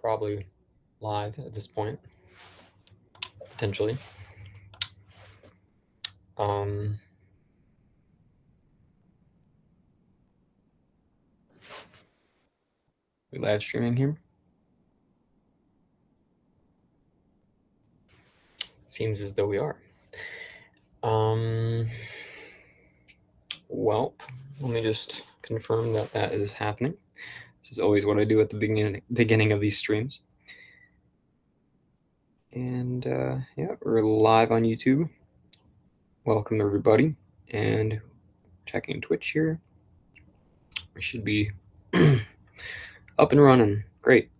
probably live at this point, potentially. We live streaming here. Seems as though we are. Well, let me just confirm that that is happening. This is always what I do at the beginning of these streams. And yeah, we're live on YouTube. Welcome everybody, and checking Twitch here. We should be up and running. Great.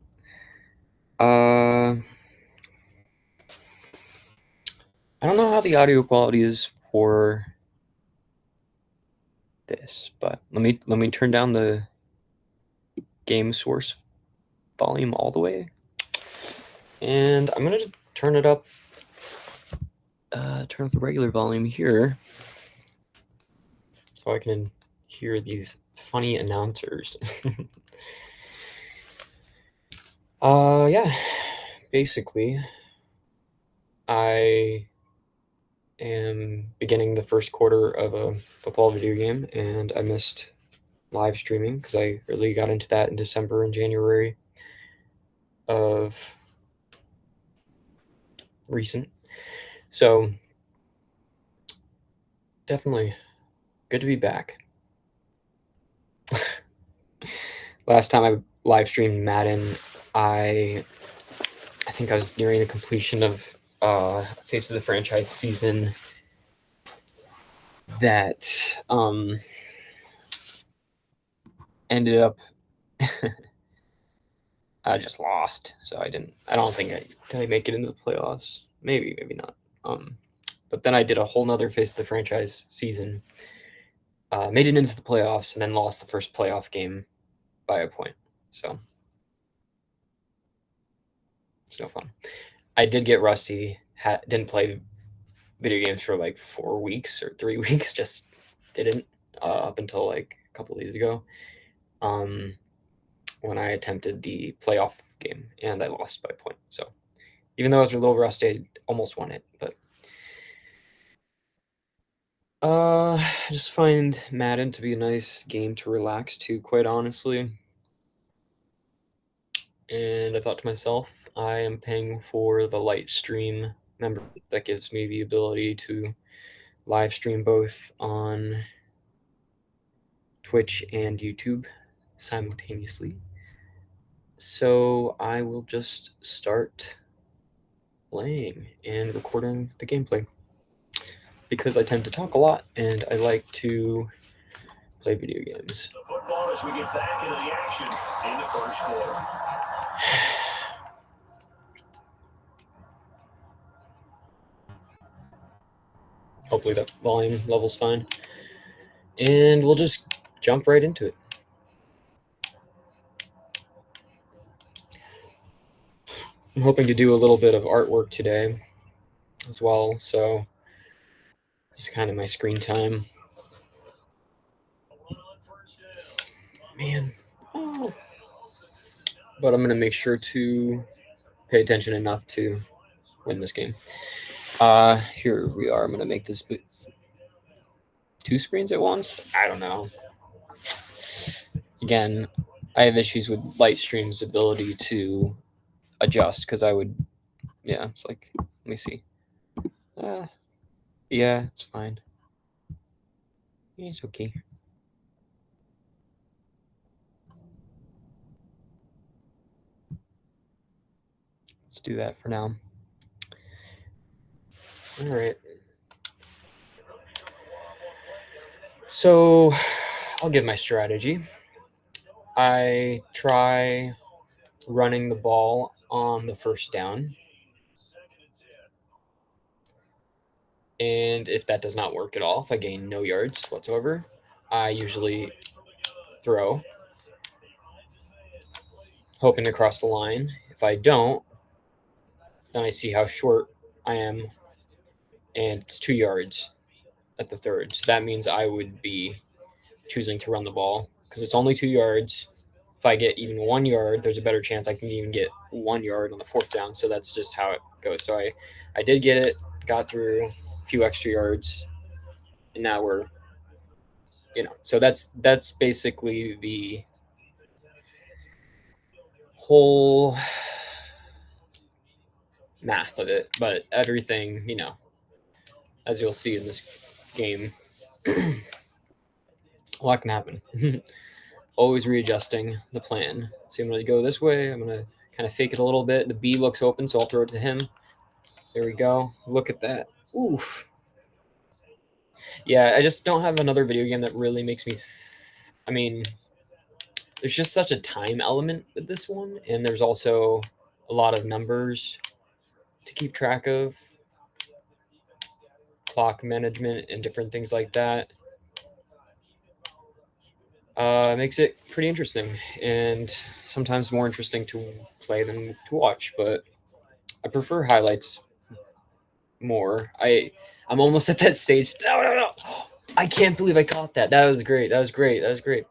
I don't know how the audio quality is for this, but let me turn down the game source volume all the way, and I'm gonna turn it up. Turn up the regular volume here, so I can hear these funny announcers. Yeah, basically, I am beginning the first quarter of a football video game, and I missed live streaming because I really got into that in December and January of recent. So definitely good to be back. Last time I live streamed Madden, I think I was nearing the completion of Face of the Franchise season that ended up I just lost, so I don't think I make it into the playoffs. Maybe not. But then I did a whole nother Face of the Franchise season, made it into the playoffs, and then lost the first playoff game by a point. So it's no fun. I did get rusty. Didn't play video games for like 4 weeks or 3 weeks. Just didn't up until like a couple days ago, when I attempted the playoff game and I lost by a point. So even though I was a little rusty, I almost won it. But I just find Madden to be a nice game to relax to, quite honestly. And I thought to myself, I am paying for the light stream membership that gives me the ability to live stream both on Twitch and YouTube simultaneously. So I will just start playing and recording the gameplay, because I tend to talk a lot and I like to play video games. The football as we get back into the action in the first quarter. Hopefully that volume level's fine. And we'll just jump right into it. I'm hoping to do a little bit of artwork today as well, so it's kind of my screen time. Man. Oh. But I'm going to make sure to pay attention enough to win this game. Here we are. I'm going to make this 2 screens at once. I don't know. Again, I have issues with Lightstream's ability to adjust, because yeah, it's like, let me see. Yeah, it's fine. Yeah, it's okay. Let's do that for now. All right. So I'll give my strategy. I try running the ball on the first down. And if that does not work at all, if I gain no yards whatsoever, I usually throw, hoping to cross the line. If I don't, then I see how short I am, and it's 2 yards at the third. So that means I would be choosing to run the ball, because it's only 2 yards. if I get even 1 yard, there's a better chance I can even get 1 yard on the 4th down. So that's just how it goes. So I did get it, got through a few extra yards, and now we're, so that's basically the whole math of it. But everything, as you'll see in this game, a lot can happen. Always readjusting the plan. So I'm going to go this way. I'm going to kind of fake it a little bit. The B looks open, so I'll throw it to him. There we go. Look at that. Oof. Yeah, I just don't have another video game that really makes me. I mean, there's just such a time element with this one, and there's also a lot of numbers to keep track of, clock management, and different things like that. Makes it pretty interesting, and sometimes more interesting to play than to watch. But I prefer highlights more. I'm almost at that stage. No! I can't believe I caught that. That was great. That was great. That was great.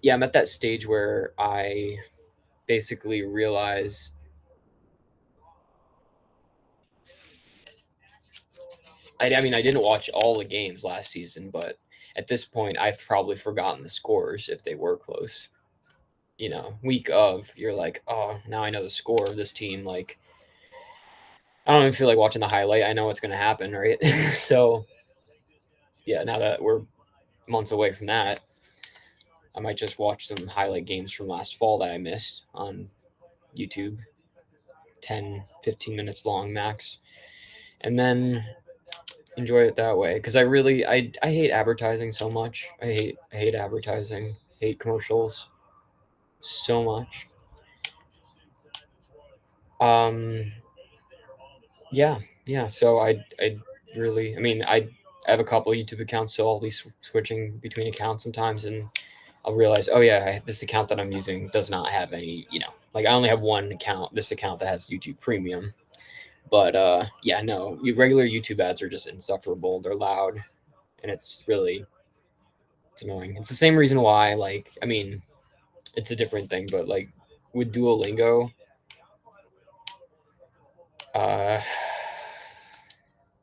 Yeah, I'm at that stage where I basically realize I mean, I didn't watch all the games last season, but at this point, I've probably forgotten the scores if they were close. Week of, you're like, oh, now I know the score of this team. Like, I don't even feel like watching the highlight. I know what's going to happen, right? So, yeah, now that we're months away from that, I might just watch some highlight games from last fall that I missed on YouTube, 10, 15 minutes long max, and then enjoy it that way. Because I hate advertising so much. I hate advertising, hate commercials so much. Yeah, yeah. So I really, I mean, I have a couple YouTube accounts, so I'll be switching between accounts sometimes, and I'll realize, oh yeah, this account that I'm using does not have any, like I only have one account, this account that has YouTube Premium. But yeah, no, regular YouTube ads are just insufferable. They're loud, and it's annoying. It's the same reason why, like, I mean, it's a different thing, but like with Duolingo, uh,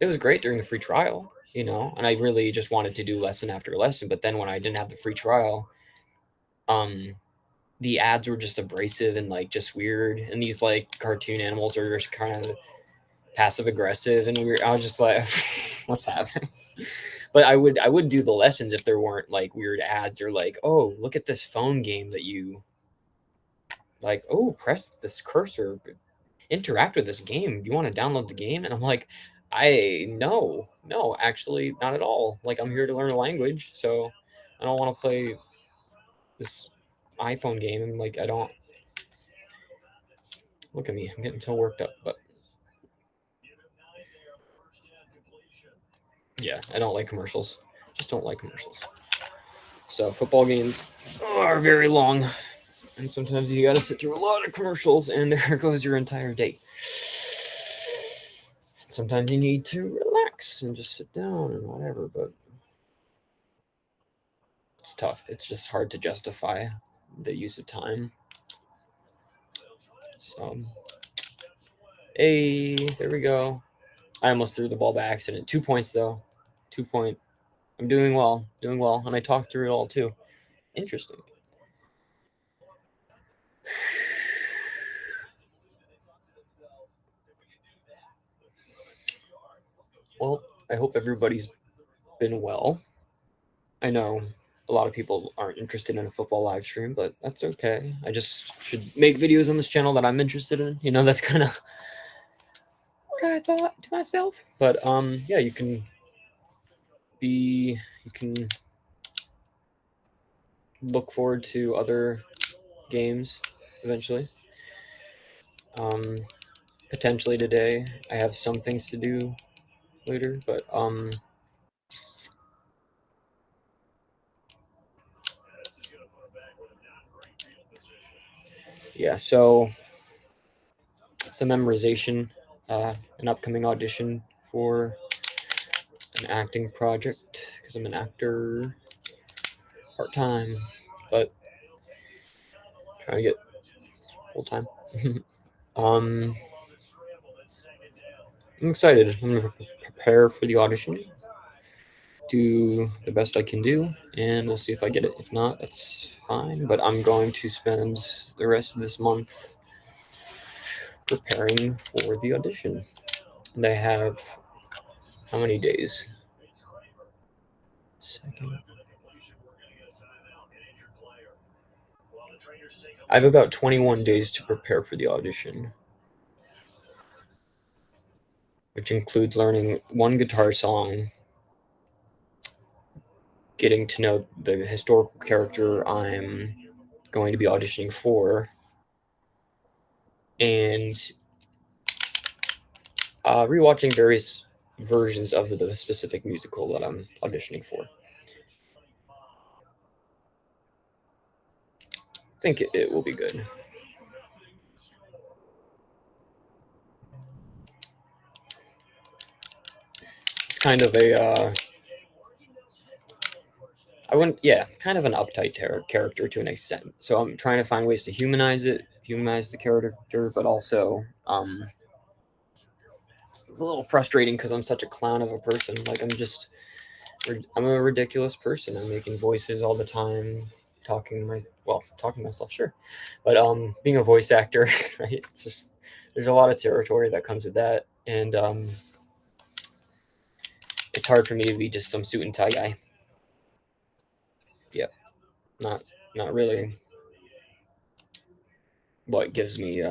it was great during the free trial, and I really just wanted to do lesson after lesson. But then when I didn't have the free trial, the ads were just abrasive and like just weird, and these like cartoon animals are just kind of passive aggressive and weird. I was just like, what's happening? But I would do the lessons if there weren't like weird ads or like, oh, look at this phone game that you like. Oh, press this cursor, interact with this game. You want to download the game? And I'm like, no, actually, not at all. Like, I'm here to learn a language, so I don't want to play this iPhone game. And like, I don't look at me. I'm getting so worked up, but yeah, I don't like commercials. Just don't like commercials. So football games are very long, and sometimes you got to sit through a lot of commercials, and there goes your entire day. Sometimes you need to relax and just sit down and whatever, but it's tough. It's just hard to justify the use of time. So, hey, there we go. I almost threw the ball by accident. 2 points though. 2 point. I'm doing well, and I talked through it all too. Interesting. Well, I hope everybody's been well. I know a lot of people aren't interested in a football live stream, but that's okay. I just should make videos on this channel that I'm interested in. That's kind of what I thought to myself. But yeah, you can look forward to other games eventually. Potentially today. I have some things to do later, but yeah, so some memorization, an upcoming audition for an acting project because I'm an actor part-time. But trying to get full time. I'm excited. I'm gonna prepare for the audition, do the best I can do, and we'll see if I get it. If not, that's fine. But I'm going to spend the rest of this month preparing for the audition. And I have how many days? Second. I have about 21 days to prepare for the audition, which includes learning one guitar song, getting to know the historical character I'm going to be auditioning for, and rewatching various versions of the specific musical that I'm auditioning for. I think it will be good. It's kind of a kind of an uptight character to an extent. So I'm trying to find ways to humanize the character, but also it's a little frustrating because I'm such a clown of a person. Like I'm a ridiculous person. I'm making voices all the time, talking to myself, sure, but being a voice actor, right? It's just there's a lot of territory that comes with that, and it's hard for me to be just some suit and tie guy. Yep, not really what gives me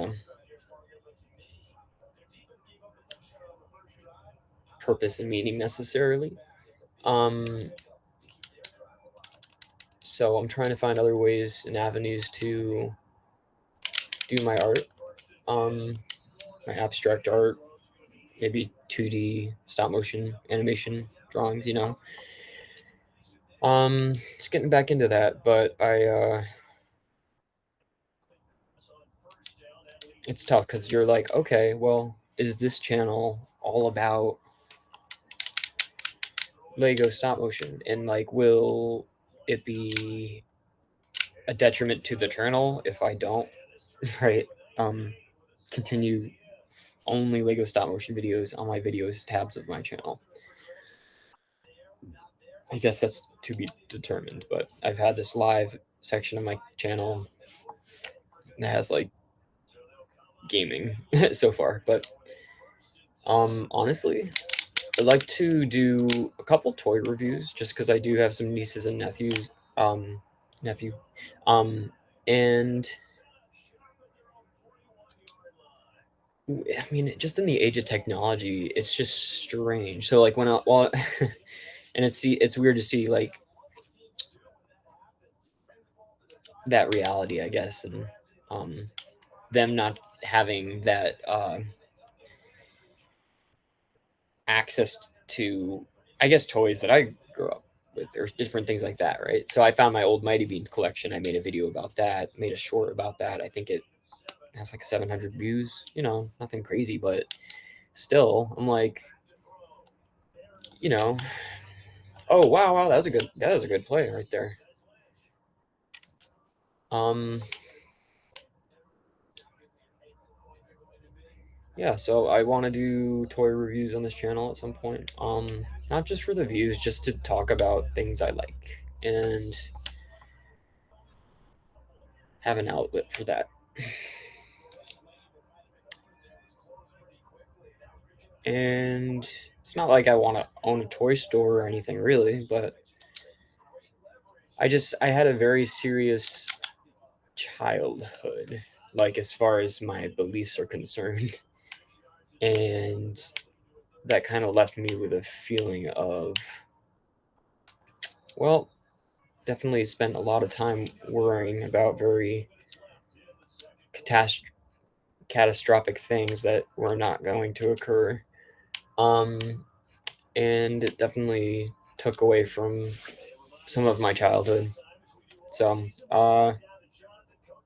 purpose and meaning necessarily. Um, so I'm trying to find other ways and avenues to do my art, my abstract art, maybe 2D stop motion animation drawings. Just getting back into that, but it's tough because you're like, okay, well, is this channel all about Lego stop motion, and like, will it be a detriment to the channel if I don't, right? Continue only Lego stop motion videos on my videos tabs of my channel. I guess that's to be determined, but I've had this live section of my channel that has like gaming so far, but honestly, I'd like to do a couple toy reviews just because I do have some nieces and nephews, nephew, and I mean, just in the age of technology, it's just strange. So like and it's weird to see like that reality, I guess, and them not having that access to, I guess, toys that I grew up with. There's different things like that, right? So I found my old Mighty Beans collection. I made a video about that, made a short about that. I think it has like 700 views. Nothing crazy, but still, I'm like, you know, oh wow, that was a good play right there. Yeah, so I want to do toy reviews on this channel at some point. Not just for the views, just to talk about things I like and have an outlet for that. And it's not like I want to own a toy store or anything really, but I had a very serious childhood, like as far as my beliefs are concerned. And that kind of left me with a feeling of, well, definitely spent a lot of time worrying about very catastrophic things that were not going to occur. Um, and it definitely took away from some of my childhood. So,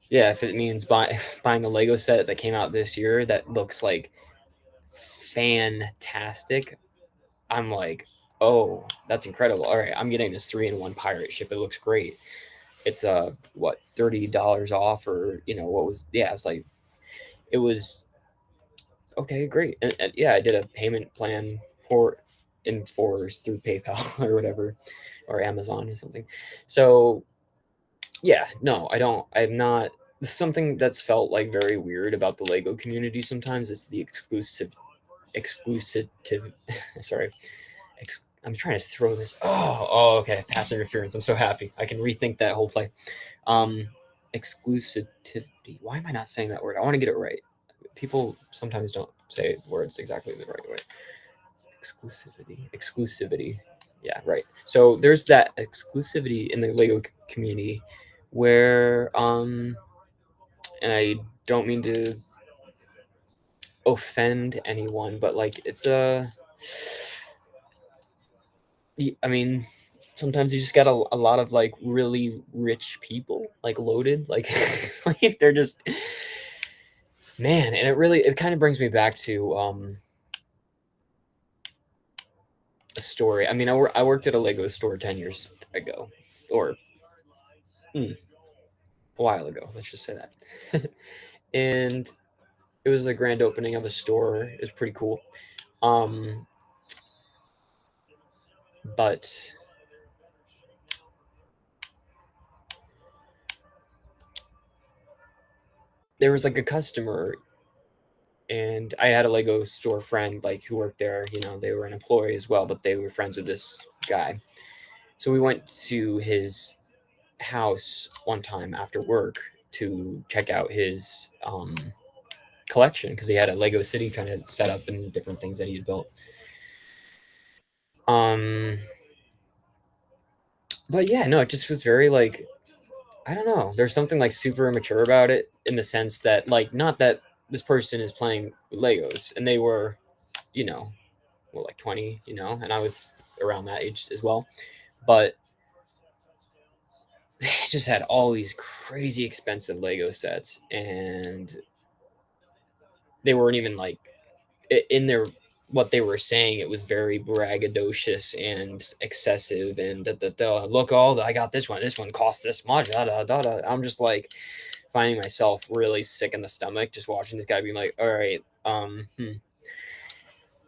yeah, if it means buying a Lego set that came out this year that looks like fantastic, I'm like, oh, that's incredible. All right, I'm getting this 3-in-1 pirate ship. It looks great. it's what, $30 off, or what was, yeah, it's like, it was okay, great. And yeah, I did a payment plan for in fours through PayPal or whatever, or Amazon or something. So yeah, no, I'm not. Something that's felt like very weird about the Lego community sometimes is the exclusive sorry, I'm trying to throw this. Oh, okay, pass interference. I'm so happy I can rethink that whole play. um Exclusivity, why am I not saying that word? I want to get it right. People sometimes don't say words exactly the right way. Exclusivity, yeah, right. So there's that exclusivity in the Lego community where and I don't mean to offend anyone, but like, it's I mean, sometimes you just got a lot of like really rich people, like loaded, like, like they're just, man. And it kind of brings me back to a story. I mean, I worked at a Lego store 10 years ago, or a while ago, let's just say that. And it was a grand opening of a store. It was pretty cool. Um, but there was like a customer, and I had a Lego store friend like who worked there. They were an employee as well, but they were friends with this guy. So we went to his house one time after work to check out his collection, because he had a Lego City kind of set up and different things that he had built. Um, but yeah, no, it just was very like, I don't know. There's something like super immature about it, in the sense that, like, not that this person is playing with Legos, and they were, you know, well, like 20, and I was around that age as well. But they just had all these crazy expensive Lego sets, and they weren't even like in their what they were saying. It was very braggadocious and excessive, and look, I got this one. This one costs this much. Da, da, da, da. I'm just like finding myself really sick in the stomach just watching this guy being like, all right,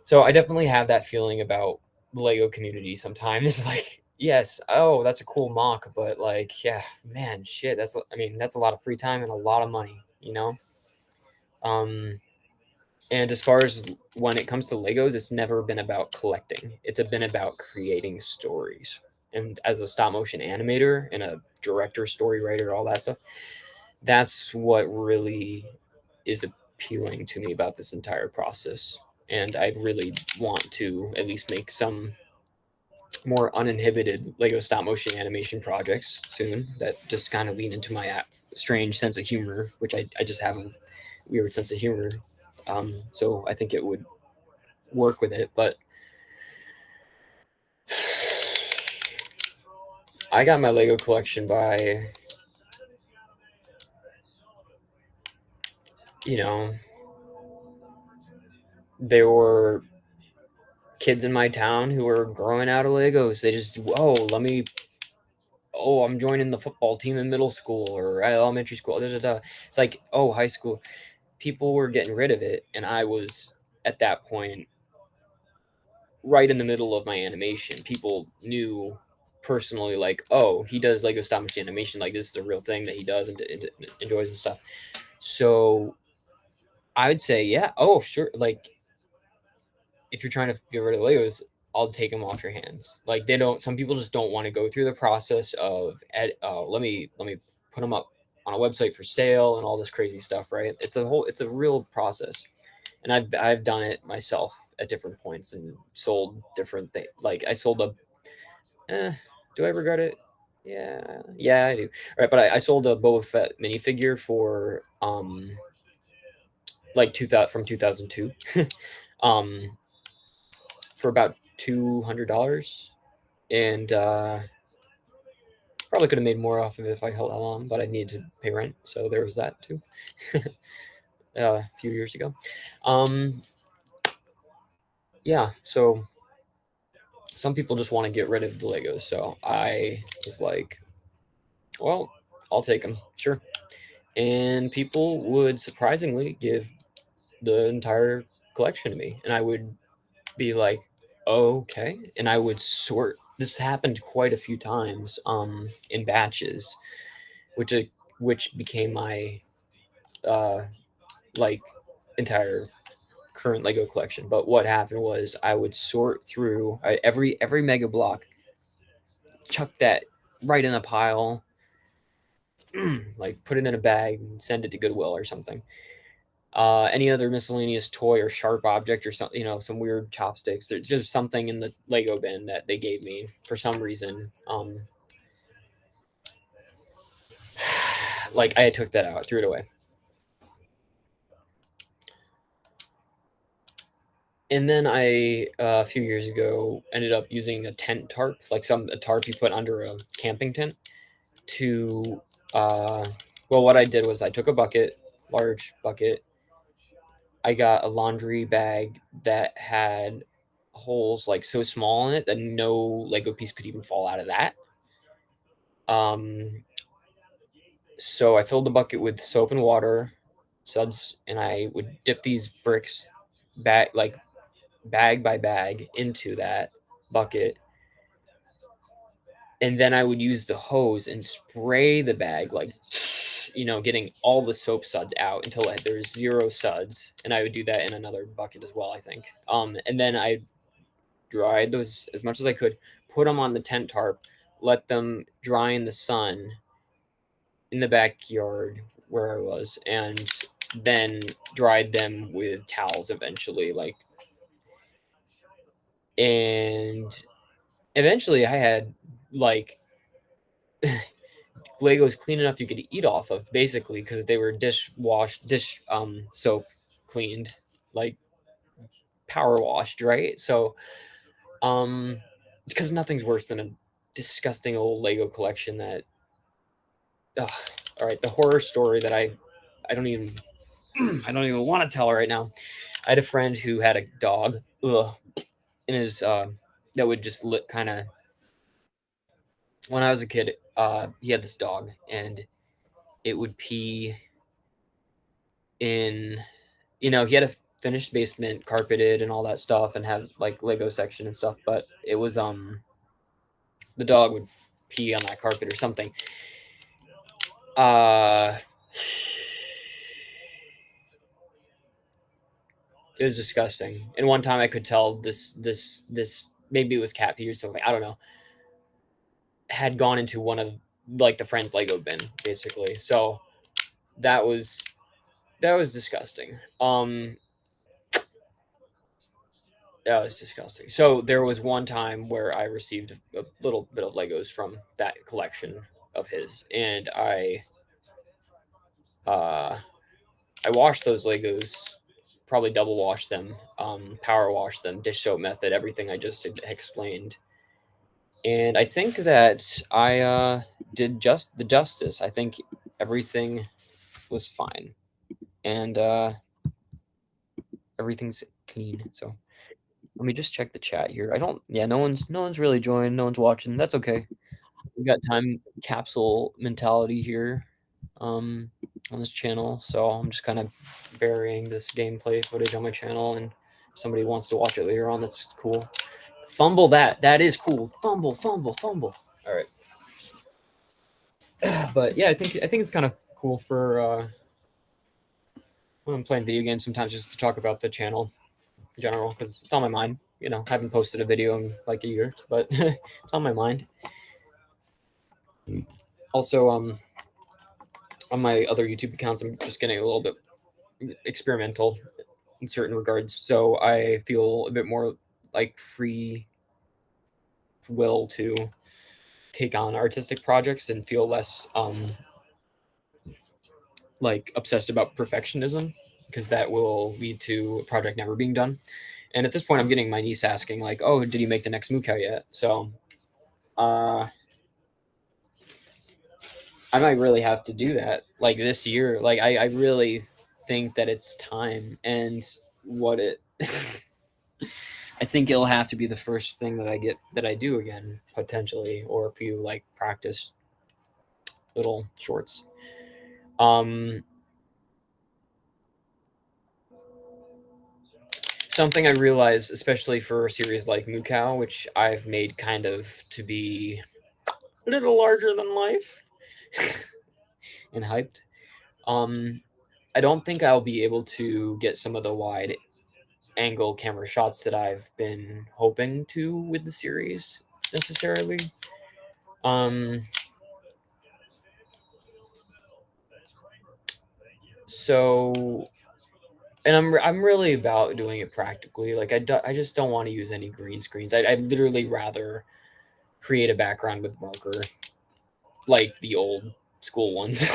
So I definitely have that feeling about the Lego community sometimes. Like, yes, oh, that's a cool mock, but like, yeah, man, shit, I mean, that's a lot of free time and a lot of money. Um, and as far as when it comes to Legos, it's never been about collecting. It's been about creating stories. And as a stop motion animator and a director, story writer, all that stuff, that's what really is appealing to me about this entire process. And I really want to at least make some more uninhibited Lego stop motion animation projects soon that just kind of lean into my strange sense of humor, which I just have a weird sense of humor. So I think it would work with it. But I got my Lego collection by, you know, there were kids in my town who were growing out of Legos. They just, I'm joining the football team in middle school or elementary school. Da, da, da. It's like, oh, high school. People were getting rid of it, and I was at that point right in the middle of my animation. People knew personally, like, oh, he does Lego stop motion animation. Like, this is a real thing that he does and enjoys and stuff. So I would say, yeah, oh, sure. Like, if you're trying to get rid of Legos, I'll take them off your hands. Like, they don't. Some people just don't want to go through the process of let me put them up on a website for sale and all this crazy stuff. Right? It's a real process, and I've done it myself at different points and sold different things. Like, I sold a. Do I regret it? Yeah, I do. All right, but I sold a Boba Fett minifigure for like 2000 from 2002. um for about $200, and probably could have made more off of it if I held on, but I needed to pay rent, so there was that too. A few years ago. Um, yeah, so some people just want to get rid of the Legos, so I was like, well, I'll take them, sure. And people would surprisingly give the entire collection to me, and I would be like, okay, and I would sort. This happened quite a few times, in batches, which which became my uh, like entire current Lego collection. But what happened was I would sort through every Mega Block, chuck that right in a pile, like put it in a bag and send it to Goodwill or something. Any other miscellaneous toy or sharp object or something, some weird chopsticks. There's just something in the Lego bin that they gave me for some reason. Like I took that out, threw it away. And then I, a few years ago, ended up using a tent tarp, like a tarp you put under a camping tent to, well, what I did was I took a bucket, large bucket. I got a laundry bag that had holes like so small in it that no Lego piece could even fall out of that. Um, so I filled the bucket with soap and water, suds, and I would dip these bricks bag by bag into that bucket, and then I would use the hose and spray the bag like getting all the soap suds out until there's zero suds, and I would do that in another bucket as well, I think. And then I dried those as much as I could, put them on the tent tarp, let them dry in the sun in the backyard where I was, and then dried them with towels eventually, and eventually I had like Legos clean enough you could eat off of, basically, because they were dish soap cleaned, like power washed, right? So um because nothing's worse than a disgusting old Lego collection that, ugh. All right, the horror story that I don't even I don't even want to tell right now. I had a friend who had a dog, in his that would just kind of, when I was a kid, he had this dog, and it would pee in, he had a finished basement, carpeted and all that stuff, and had like Lego section and stuff, but it was the dog would pee on that carpet or something. uh it was disgusting, and one time I could tell this maybe it was cat pee or something, I don't know, had gone into one of like the friend's Lego bin, basically. So that was disgusting. That was disgusting. So there was one time where I received a little bit of Legos from that collection of his, and uh, I washed those Legos, probably double washed them, power washed them, dish soap method, everything I just explained, and I think that I did just the justice. I think everything was fine, and everything's clean. So let me just check the chat here. I don't. Yeah, no one's really joined. No one's watching. That's okay. We got time capsule mentality here, um, on this channel. So I'm just kind of burying this gameplay footage on my channel, and if somebody wants to watch it later on, that's cool. Fumble that. That is cool. Fumble, fumble, fumble. All right. But yeah, I think it's kind of cool for when I'm playing video games sometimes, just to talk about the channel in general, because it's on my mind. I haven't posted a video in like a year, but it's on my mind. Also, on my other YouTube accounts, I'm just getting a little bit experimental in certain regards, so I feel a bit more like free will to take on artistic projects and feel less like obsessed about perfectionism, because that will lead to a project never being done. And at this point, I'm getting my niece asking like, "Oh, did you make the next Muka yet?" So uh, I might really have to do that like this year. Like I really think that it's time, and what it I think it'll have to be the first thing that I do again, potentially, or if you like practice little shorts. Something I realized, especially for a series like Mukau, which I've made kind of to be a little larger than life and hyped. I don't think I'll be able to get some of the wide angle camera shots that I've been hoping to with the series necessarily. So, and I'm really about doing it practically. Like I just don't want to use any green screens. I'd literally rather create a background with marker, like the old school ones.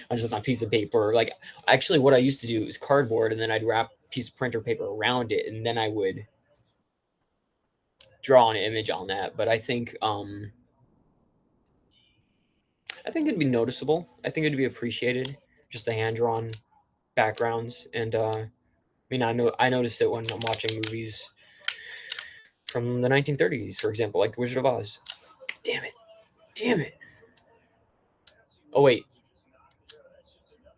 On just a piece of paper. Like actually, what I used to do is cardboard, and then I'd wrap a piece of printer paper around it, and then I would draw an image on that. But I think it'd be noticeable. I think it'd be appreciated. Just the hand drawn backgrounds, and I mean, I noticed it when I'm watching movies from the 1930s, for example, like Wizard of Oz. Damn it! Damn it! Oh wait,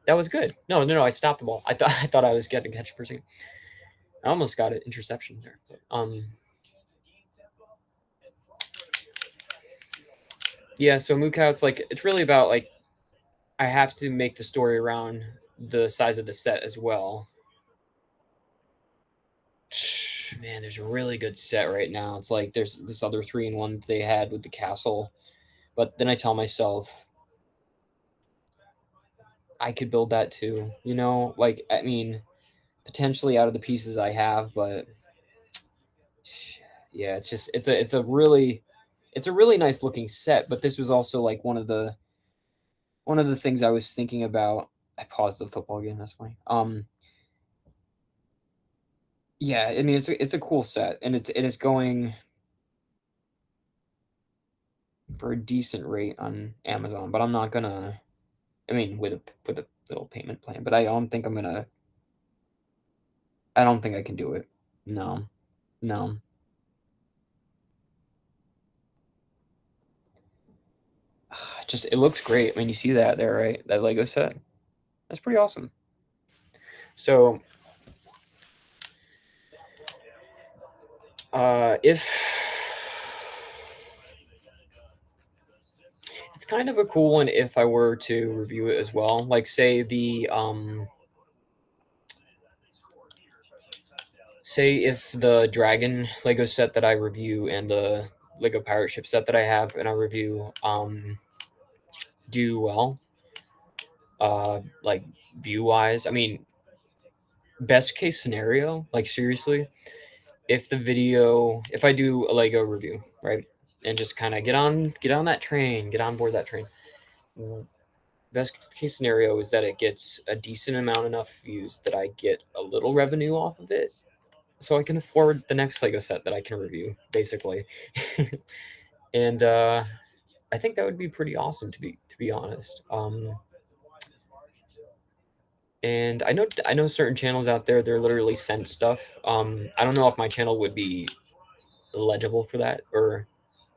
that was good. No, I stopped the ball. I thought I was getting to catch it for a second. I almost got an interception there. But, yeah. So Mukau, it's really about like I have to make the story around the size of the set as well. Man, there's a really good set right now. It's like there's this other 3-in-1 that they had with the castle, but then I tell myself I could build that too. You know, like I mean, potentially out of the pieces I have, but yeah, it's a really nice looking set. But this was also like one of the things I was thinking about. I paused the football game. That's funny. Yeah, I mean it's a cool set, and it's going for a decent rate on Amazon, but I'm not gonna. I mean, with a little payment plan, but I don't think I'm gonna. I don't think I can do it. No, no. Just it looks great. I mean, you see that there, right? That Lego set. That's pretty awesome. So, if it's kind of a cool one, if I were to review it as well, like say if the dragon Lego set that I review and the Lego pirate ship set that I have and I review do well, like view wise. I mean, best case scenario, like seriously, if I do a Lego review, right, and just kind of get on that train, get on board that train. Best case scenario is that it gets a decent amount enough views that I get a little revenue off of it, so I can afford the next Lego set that I can review, basically. And I think that would be pretty awesome to be honest. And I know certain channels out there they're literally sent stuff. I don't know if my channel would be eligible for that or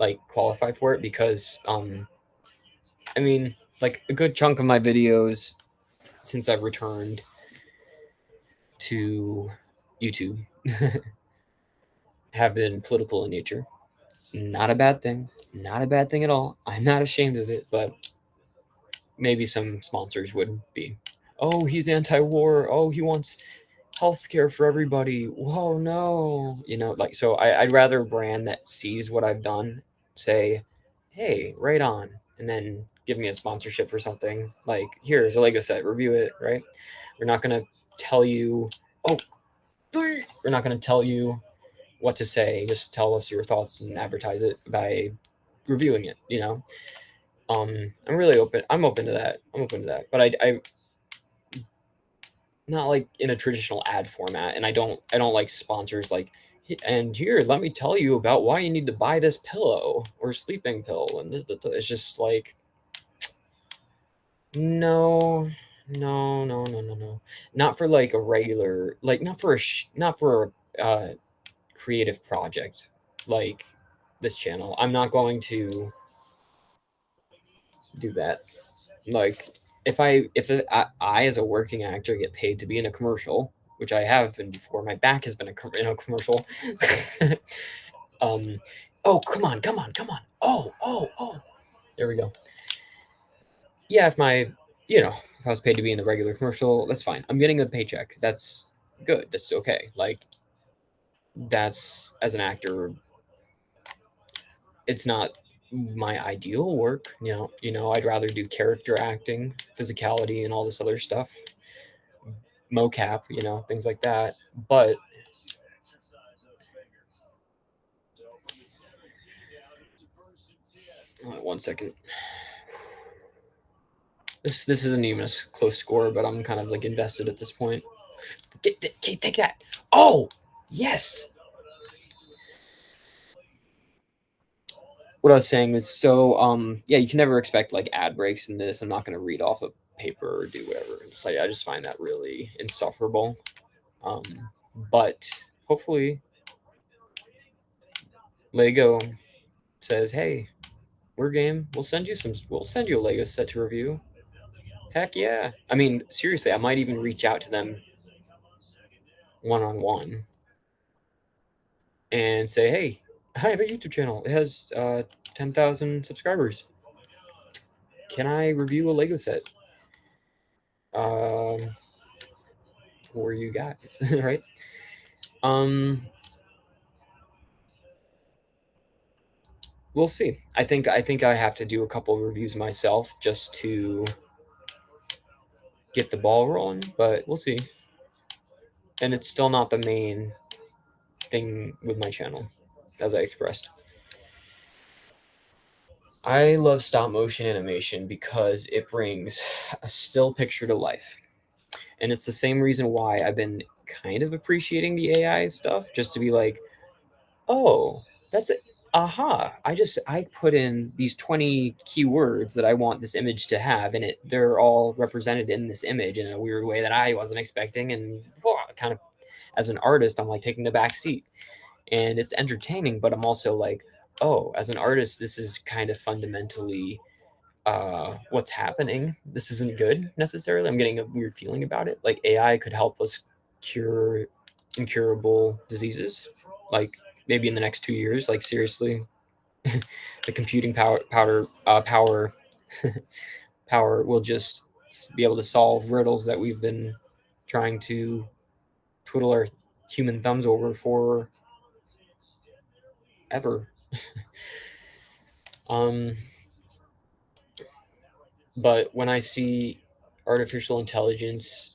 like qualify for it because I mean like a good chunk of my videos since I've returned to YouTube have been political in nature. Not a bad thing. Not a bad thing at all. I'm not ashamed of it, but maybe some sponsors would be. Oh, he's anti-war. Oh, he wants healthcare for everybody. Whoa, no. You know, like so I'd rather a brand that sees what I've done say, hey, right on, and then give me a sponsorship for something. Like, here's a Lego set, review it, right? We're not gonna tell you, oh, we're not gonna tell you what to say. Just tell us your thoughts and advertise it by reviewing it, you know? I'm really open. I'm open to that. I'm open to that. But I not like in a traditional ad format, and I don't like sponsors like and here let me tell you about why you need to buy this pillow or sleeping pill and it's just like no no not for like a regular like not for a creative project like this channel. I'm not going to do that. Like if I as a working actor get paid to be in a commercial, which I have been before, my back has been in a commercial. Oh, come on. Oh, there we go. Yeah, if I was paid to be in a regular commercial, that's fine. I'm getting a paycheck. That's good. That's okay. Like that's as an actor, it's not my ideal work. I'd rather do character acting, physicality, and all this other stuff, mocap, things like that. But one second. This isn't even a close score, but I'm kind of like invested at this point. Take that. Oh, yes. What I was saying is, so yeah, you can never expect like ad breaks in this. I'm not going to read off a paper or do whatever. It's like I just find that really insufferable. Um, but hopefully, Lego says, "Hey, we're game. We'll send you a Lego set to review." Heck yeah! I mean, seriously, I might even reach out to them one on one and say, "Hey, I have a YouTube channel. It has 10,000 subscribers. Can I review a Lego set for you guys?" Right? Um, we'll see. I think I have to do a couple of reviews myself just to get the ball rolling, but we'll see. And it's still not the main thing with my channel, as I expressed. I love stop motion animation because it brings a still picture to life. And it's the same reason why I've been kind of appreciating the AI stuff, just to be like, oh, that's it. Aha. I put in these 20 keywords that I want this image to have, and they're all represented in this image in a weird way that I wasn't expecting. And kind of as an artist, I'm like taking the back seat. And it's entertaining, but I'm also like, oh, as an artist, this is kind of fundamentally what's happening. This isn't good necessarily. I'm getting a weird feeling about it. Like AI could help us cure incurable diseases, like maybe in the next 2 years. Like seriously, the computing power will just be able to solve riddles that we've been trying to twiddle our human thumbs over for ever. um but when I see artificial intelligence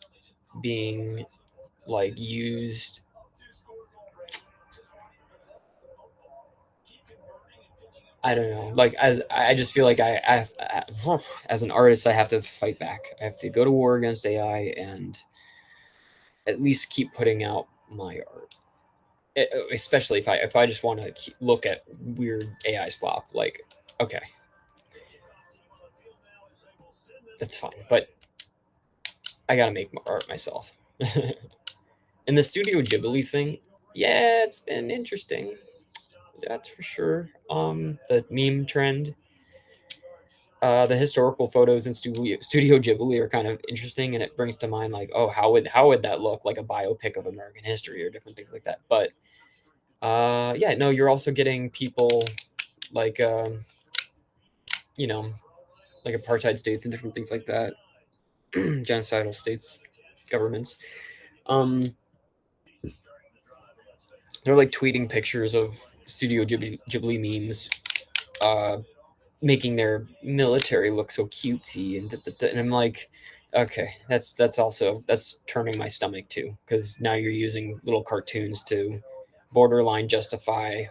being like used, I don't know, like as I just feel like as an artist I have to fight back. I have to go to war against AI and at least keep putting out my art. Especially if I just want to look at weird AI slop, like okay, that's fine, but I gotta make art myself. And the Studio Ghibli thing, yeah, it's been interesting. That's for sure. The meme trend, the historical photos in Studio Ghibli are kind of interesting, and it brings to mind like, oh, how would that look like a biopic of American history or different things like that. But yeah, no, you're also getting people like you know like apartheid states and different things like that, genocidal states, governments. Um, they're like tweeting pictures of Ghibli memes, uh, making their military look so cutesy and I'm like, okay, that's turning my stomach too, because now you're using little cartoons to borderline justify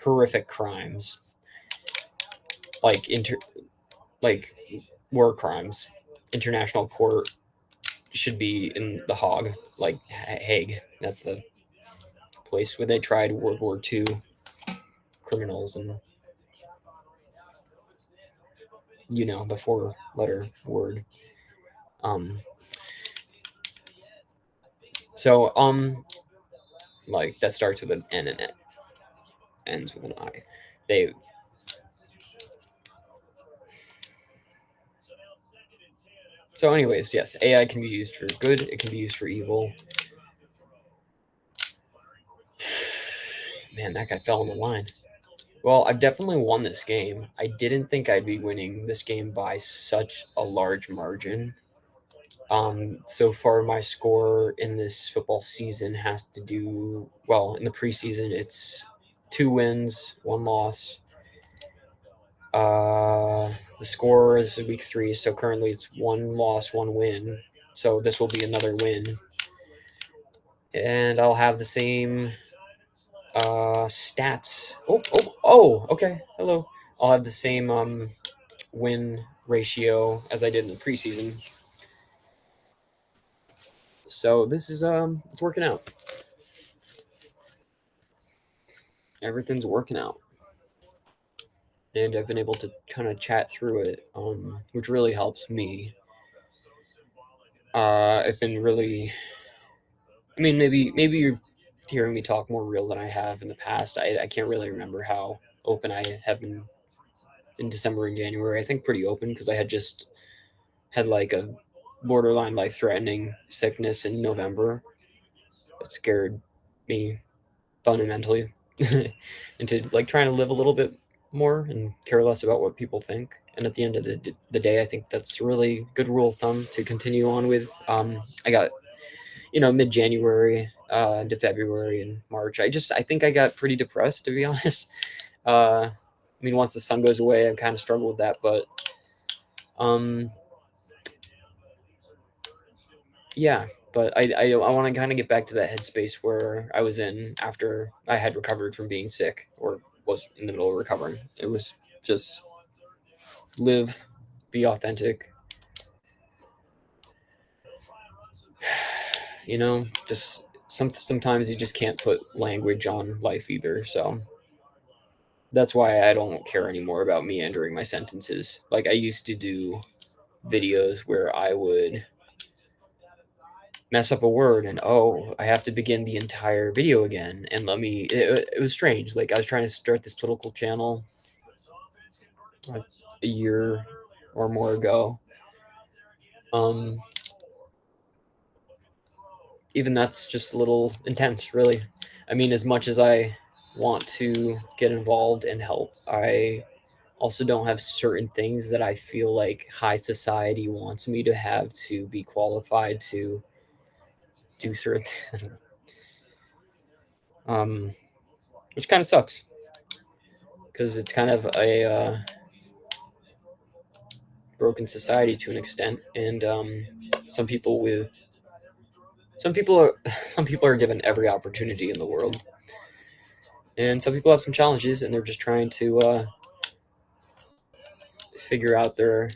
horrific crimes like like war crimes. International court should be in the Hague, like Hague. That's the place where they tried World War II criminals, and the four-letter word. Um, so like that starts with an N and it ends with an I. They So anyways, yes, AI can be used for good, it can be used for evil. Man, that guy fell in the line. Well, I've definitely won this game. I didn't think I'd be winning this game by such a large margin. So far, my score in this football season has to do well. In the preseason, it's 2 wins, 1 loss. The score is week 3, so currently it's 1 loss, 1 win. So this will be another win, and I'll have the same stats. Oh, okay. Hello. I'll have the same win ratio as I did in the preseason. So this is it's working out. Everything's working out, and I've been able to kind of chat through it, which really helps me. I've been really. I mean, maybe you're hearing me talk more real than I have in the past. I can't really remember how open I have been in December and January. I think pretty open because I had just had like a borderline life threatening sickness in November. It scared me fundamentally into like trying to live a little bit more and care less about what people think. And at the end of the day, I think that's a really good rule of thumb to continue on with. I got mid January into February and March. I think I got pretty depressed, to be honest. I mean, once the sun goes away, I've kind of struggled with that, but um, yeah. But I want to kind of get back to that headspace where I was in after I had recovered from being sick or was in the middle of recovering. It was just live, be authentic. Just sometimes you just can't put language on life either. So that's why I don't care anymore about meandering my sentences. Like I used to do videos where I would mess up a word and I have to begin the entire video again and it was strange. Like I was trying to start this political channel like a year or more ago. Um Even that's just a little intense, really. I mean, as much as I want to get involved and help, I also don't have certain things that I feel like high society wants me to have to be qualified to do certain um which kind of sucks because it's kind of a broken society to an extent, and some people with some people are some people are given every opportunity in the world, and some people have some challenges and they're just trying to figure out the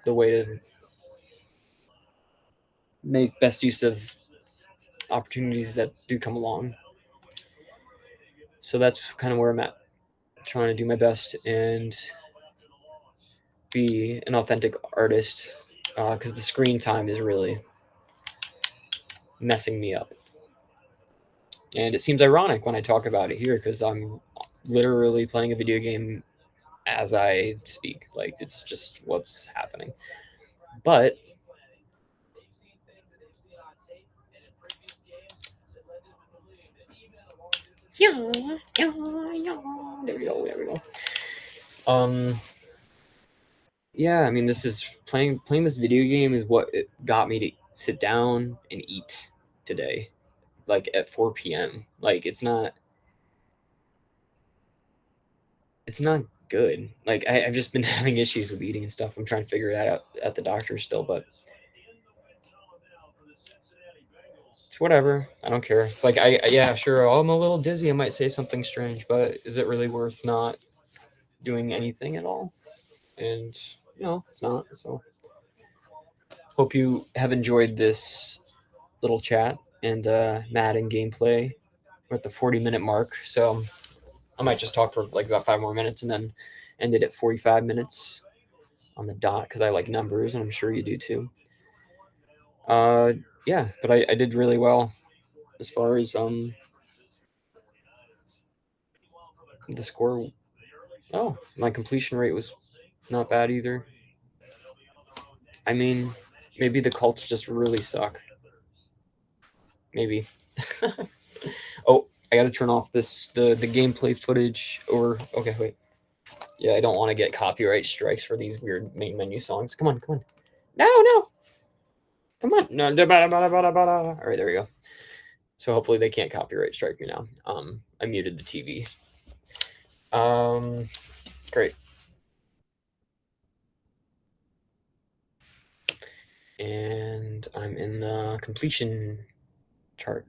way to make best use of opportunities that do come along. So that's kind of where I'm at, trying to do my best and be an authentic artist because the screen time is really messing me up. And it seems ironic when I talk about it here because I'm literally playing a video game as I speak. Like it's just what's happening. But yeah, yeah, yeah. There we go. There we go. Um, yeah. I mean, this is playing this video game is what it got me to sit down and eat today, like at 4 p.m. Like it's not good. Like I've just been having issues with eating and stuff. I'm trying to figure it out at the doctor still, but it's whatever. I don't care. It's like yeah, sure. I'm a little dizzy. I might say something strange, but is it really worth not doing anything at all? And it's not. So hope you have enjoyed this little chat and Madden gameplay. We're at the 40-minute mark, so I might just talk for like about 5 more minutes and then end it at 45 minutes on the dot because I like numbers and I'm sure you do too. Uh, yeah, but I did really well as far as the score. Oh, my completion rate was not bad either. I mean, Maybe the Colts just really suck. Maybe. Oh, I gotta turn off the gameplay footage. Or okay, wait. Yeah, I don't want to get copyright strikes for these weird main menu songs. Come on, come on. No. Come on. No. All right, there we go. So hopefully they can't copyright strike me now. I muted the TV. Great. And I'm in the completion chart.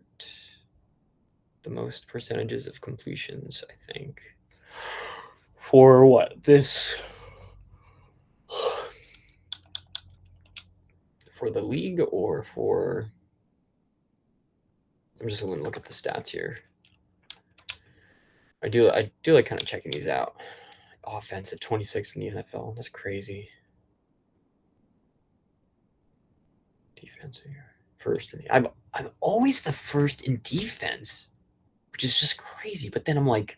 The most percentages of completions, I think. For what? This. For the league or for. I'm just going to look at the stats here. I do like kind of checking these out. Offense at 26 in the NFL. That's crazy. Defense here. First in the I'm always the first in defense, which is just crazy. But then I'm like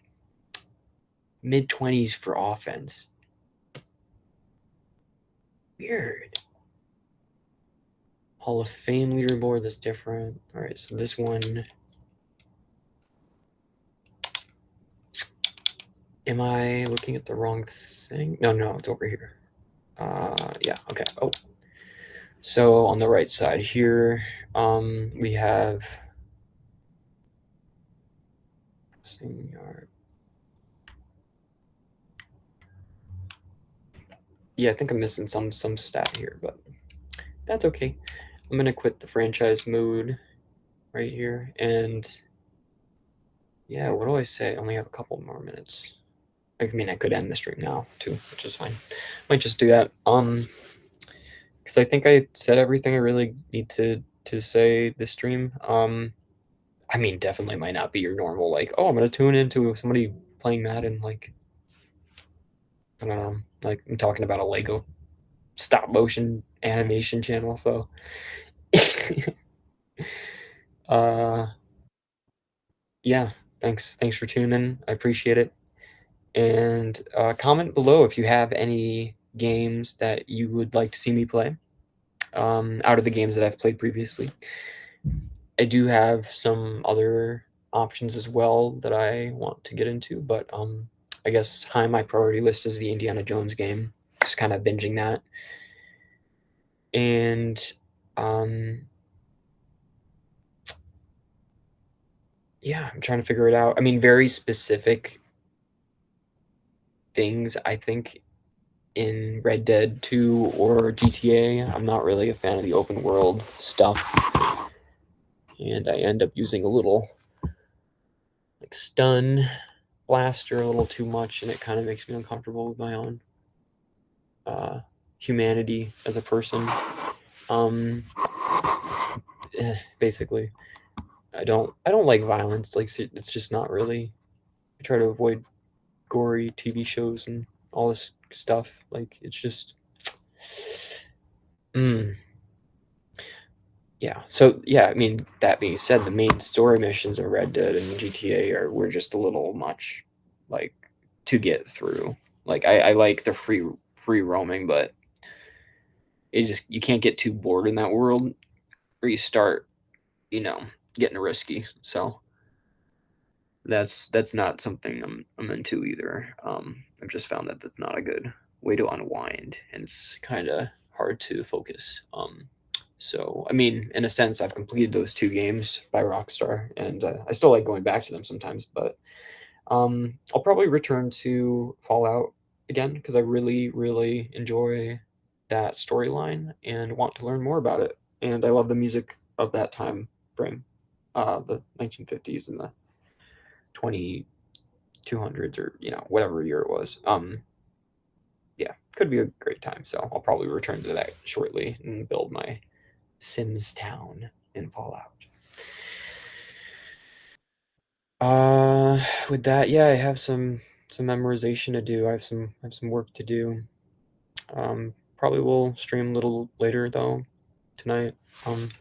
mid-20s for offense. Weird. Hall of Fame leaderboard is different. All right, so this one. Am I looking at the wrong thing? No, it's over here. Yeah, okay. Oh. So on the right side here, we have passing yard. Yeah, I think I'm missing some stat here, but that's okay. I'm gonna quit the franchise mode right here, and yeah, what do I say? I only have a couple more minutes. I mean, I could end the stream now too, which is fine. Might just do that. Because I think I said everything I really need to say this stream. I mean, definitely might not be your normal like, oh, I'm gonna tune into somebody playing Madden. Like, I don't know. Like, I'm talking about a Lego Stop Motion Animation channel. So, yeah. Thanks for tuning in. I appreciate it. And comment below if you have any games that you would like to see me play. Out of the games that I've played previously. I do have some other options as well that I want to get into, but I guess high on my priority list is the Indiana Jones game. Just kind of binging that. And yeah, I'm trying to figure it out. I mean, very specific things, I think, in Red Dead 2 or GTA. I'm not really a fan of the open world stuff. And I end up using a little like stun blaster a little too much, and it kind of makes me uncomfortable with my own humanity as a person. Basically, I don't like violence. Like, it's just not really. I try to avoid gory TV shows and all this stuff. Like, it's just yeah. So yeah, I mean, that being said, the main story missions of Red Dead and GTA were just a little much, like, to get through. Like, I like the free roaming, but you can't get too bored in that world, or you start, getting risky. So that's not something I'm into either. I've just found that that's not a good way to unwind, and it's kind of hard to focus. So, I mean, in a sense, I've completed those 2 games by Rockstar, and I still like going back to them sometimes. But I'll probably return to Fallout again because I really, really enjoy that storyline and want to learn more about it. And I love the music of that time frame, the 1950s and the 2200s, or whatever year it was. Yeah, could be a great time. So I'll probably return to that shortly and build my Sims town in Fallout. With that, yeah, I have some memorization to do. I have some work to do. Probably will stream a little later though tonight,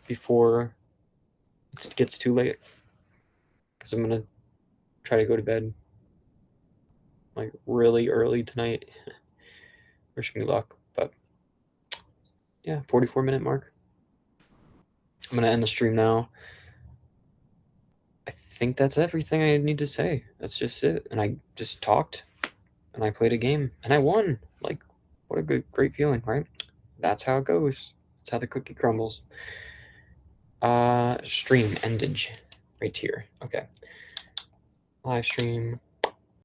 before it gets too late, because I'm gonna try to go to bed like really early tonight. Wish me luck, but yeah, 44-minute mark. I'm going to end the stream now. I think that's everything I need to say. That's just it. And I just talked and I played a game and I won. Like, what a great feeling, right? That's how it goes. That's how the cookie crumbles. Stream endage right here. Okay. Live stream.